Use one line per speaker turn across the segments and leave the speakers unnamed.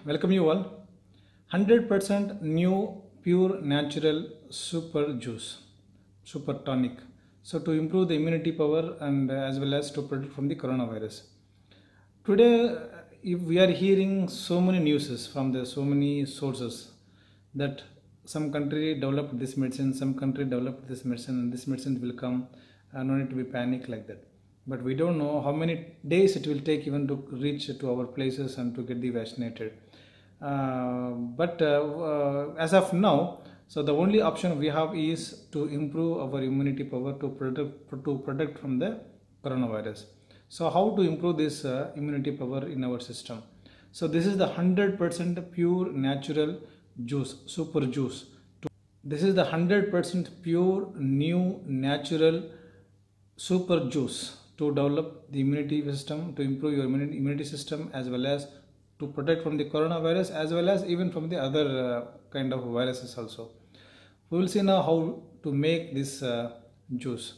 welcome you all. 100% new pure natural super juice, super tonic. So to improve the immunity power and as well as to protect from the coronavirus. Today, if we are hearing so many news from the so many sources that some country developed this medicine, some country developed this medicine, and this medicine will come. No need to be panic like that. But we don't know how many days it will take even to reach to our places and to get the vaccinated. As of now, so the only option we have is to improve our immunity power to protect from the coronavirus. So how to improve this immunity power in our system? So this is the 100% pure natural juice, super juice. This is the 100% pure new natural super juice to develop the immunity system, to improve your immunity system, as well as to protect from the coronavirus, as well as even from the other kind of viruses also. We will see now how to make this juice.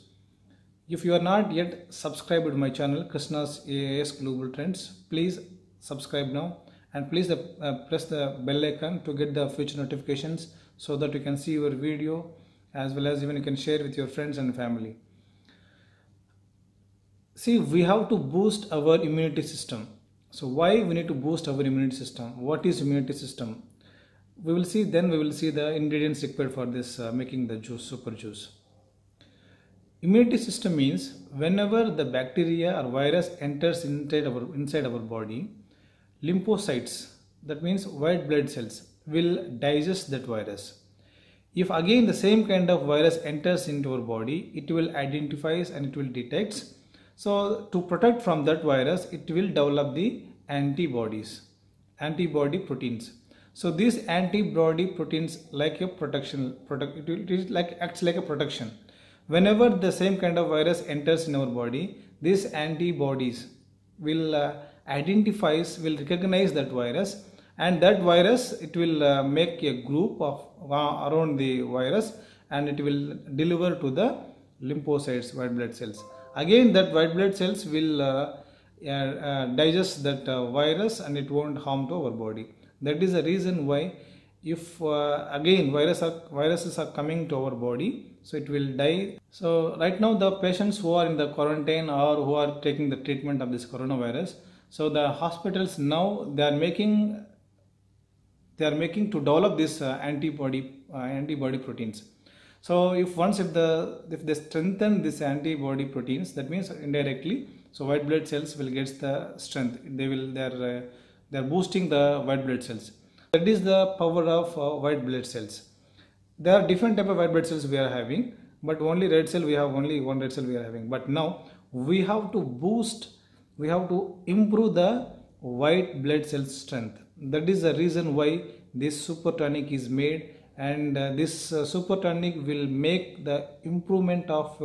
If you are not yet subscribed to my channel Krishna's AIS Global Trends, please subscribe now and please press the bell icon to get the future notifications so that you can see your video, as well as even you can share with your friends and family. See, we have to boost our immunity system. So why we need to boost our immunity system? What is immunity system? We will see, then we will see the ingredients required for this making the juice, super juice. Immunity system means whenever the bacteria or virus enters inside our body, lymphocytes, that means white blood cells, will digest that virus. If again the same kind of virus enters into our body, it will identify and it will detect. So to protect from that virus, it will develop the antibodies, antibody proteins. So these antibody proteins like a protection, acts like a protection. Whenever the same kind of virus enters in our body, these antibodies will will recognize that virus, and that virus, it will make a group of around the virus, and it will deliver to the lymphocytes, white blood cells. Again, that white blood cells will digest that virus, and it won't harm to our body. That is the reason why if again viruses are coming to our body, so it will die. So right now the patients who are in the quarantine or who are taking the treatment of this coronavirus, so the hospitals now they are making to develop this antibody proteins. So if they strengthen this antibody proteins, that means indirectly, so white blood cells will get the strength. They are boosting the white blood cells. That is the power of white blood cells. There are different type of white blood cells we are having, but only red cell we have, only one red cell we are having. But now we have to boost, we have to improve the white blood cell strength. That is the reason why this super tonic is made. And this super tonic will make the improvement of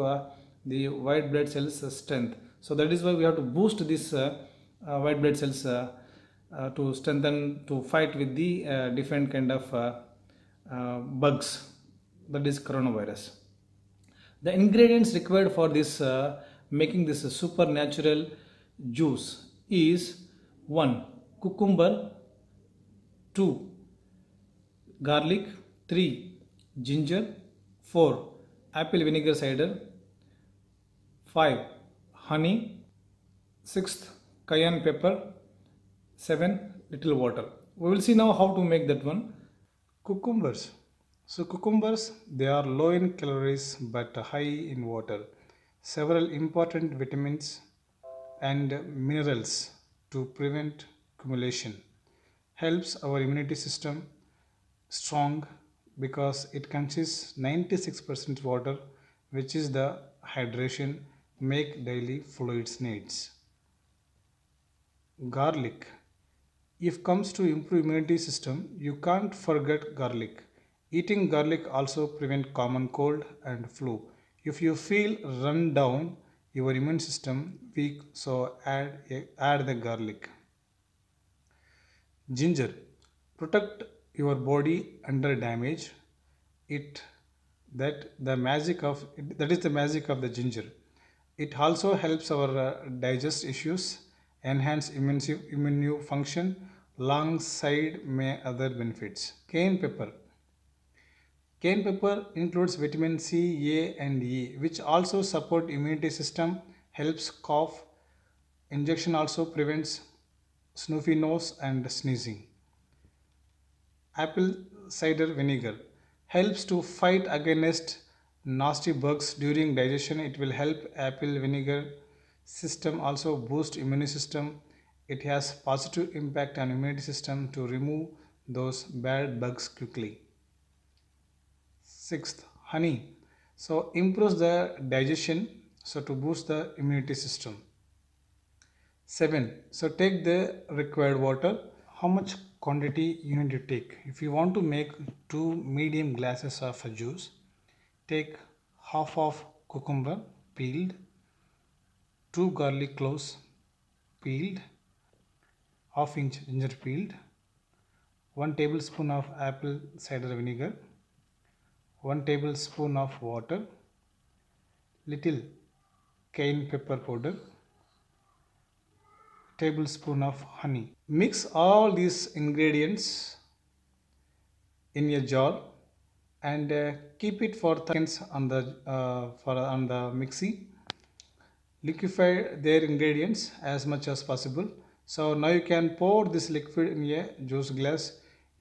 the white blood cells strength. So that is why we have to boost this white blood cells to strengthen, to fight with the different kind of bugs, that is coronavirus. The ingredients required for this making this supernatural juice is 1. Cucumber, 2. Garlic, 3. Ginger, 4. Apple vinegar cider, 5. Honey, 6. Cayenne pepper, 7. Little water. We will see now how to make that one. Cucumbers. So cucumbers, they are low in calories but high in water. Several important vitamins and minerals to prevent accumulation. Helps our immunity system strong because it consists 96% water, which is the hydration make daily fluids needs. Garlic. If comes to improve immunity system, you can't forget garlic. Eating garlic also prevent common cold and flu. If you feel run down, your immune system weak, so add the garlic. Ginger. Protect your body under damage. That is the magic of the ginger. It also helps our digest issues, enhance immune function, alongside may other benefits. Cayenne pepper. Cayenne pepper includes vitamin C, A and E, which also support immunity system, helps cough. Injection also prevents snuffy nose and sneezing. Apple cider vinegar helps to fight against nasty bugs during digestion. It will help apple vinegar system also boost immune system. It has positive impact on immunity system to remove those bad bugs quickly. Sixth, honey. So improves the digestion, so to boost the immunity system. 7. So take the required water. How much quantity you need to take? If you want to make 2 medium glasses of juice, take half of cucumber peeled, 2 garlic cloves peeled, half inch ginger peeled, 1 tablespoon of apple cider vinegar, 1 tablespoon of water, little cayenne pepper powder, tablespoon of honey. Mix all these ingredients in a jar and keep it for 30 seconds on the mixie. Liquefy their ingredients as much as possible. So now you can pour this liquid in a juice glass.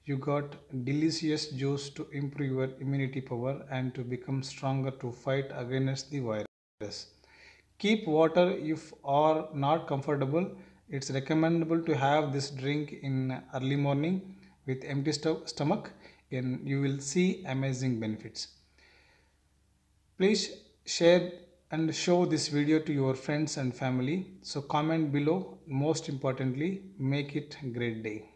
You got delicious juice to improve your immunity power and to become stronger to fight against the virus. Keep water if are not comfortable. It's recommendable to have this drink in early morning with empty stomach, and you will see amazing benefits. Please share and show this video to your friends and family. So comment below. Most importantly, make it a great day.